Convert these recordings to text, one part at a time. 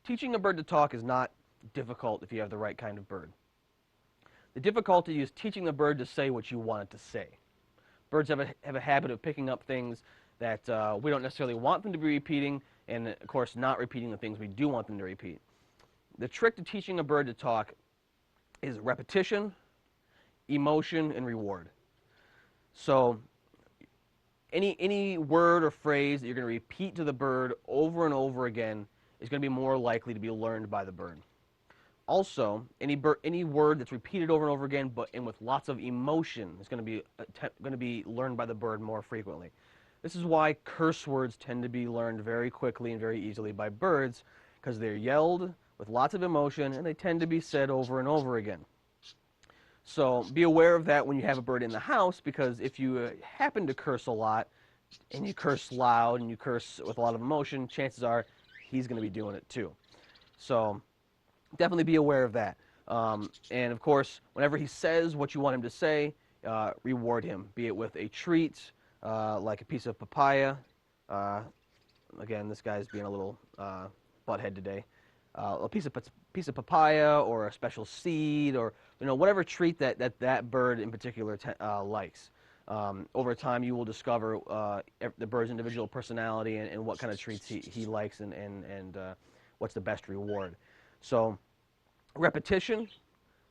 Teaching a bird to talk is not difficult if you have the right kind of bird. The difficulty is teaching the bird to say what you want it to say. Birds have a habit of picking up things that we don't necessarily want them to be repeating, and of course not repeating the things we do want them to repeat. The trick to teaching a bird to talk is repetition, emotion, and reward. So any word or phrase that you're going to repeat to the bird over and over again is going to be more likely to be learned by the bird. Also, any word that's repeated over and over again, and with lots of emotion, is going to be learned by the bird more frequently. This is why curse words tend to be learned very quickly and very easily by birds, because they're yelled with lots of emotion, and they tend to be said over and over again. So be aware of that when you have a bird in the house, because if you happen to curse a lot, and you curse loud, and you curse with a lot of emotion, chances are he's going to be doing it too. So definitely be aware of that. And of course, whenever he says what you want him to say, reward him, be it with a treat, like a piece of papaya. Again, this guy's being a little butthead today. A piece of papaya, or a special seed, or whatever treat that bird in particular likes. Over time, you will discover the bird's individual personality and what kind of treats he likes, and what's the best reward. So, repetition,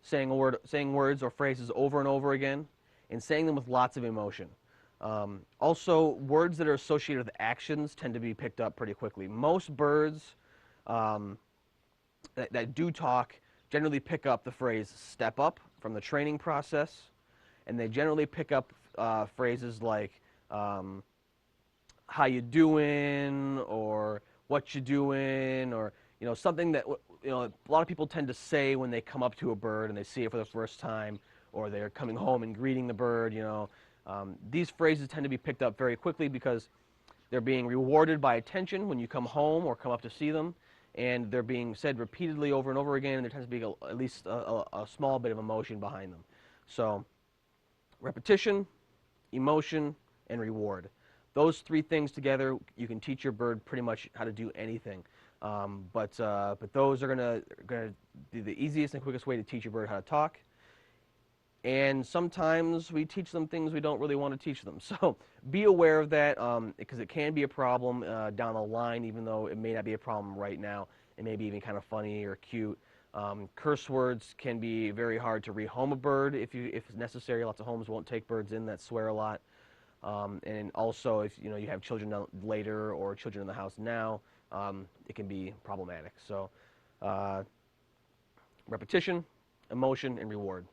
saying words or phrases over and over again, and saying them with lots of emotion. Also, words that are associated with actions tend to be picked up pretty quickly. Most birds that do talk generally pick up the phrase "step up" from the training process, and they generally pick up phrases like "how you doing," or "what you doing," or something that a lot of people tend to say when they come up to a bird and they see it for the first time, or they're coming home and greeting the bird. These phrases tend to be picked up very quickly because they're being rewarded by attention when you come home or come up to see them, and they're being said repeatedly over and over again, and there tends to be at least a small bit of emotion behind them. So repetition, emotion, and reward. Those three things together, you can teach your bird pretty much how to do anything. But those are gonna be the easiest and quickest way to teach your bird how to talk. And sometimes we teach them things we don't really want to teach them. So be aware of that, because it can be a problem down the line, even though it may not be a problem right now. It may be even kind of funny or cute. Curse words can be very hard to rehome a bird if it's necessary. Lots of homes won't take birds in that swear a lot. And also, if you have children later or children in the house now, it can be problematic. So repetition, emotion, and reward.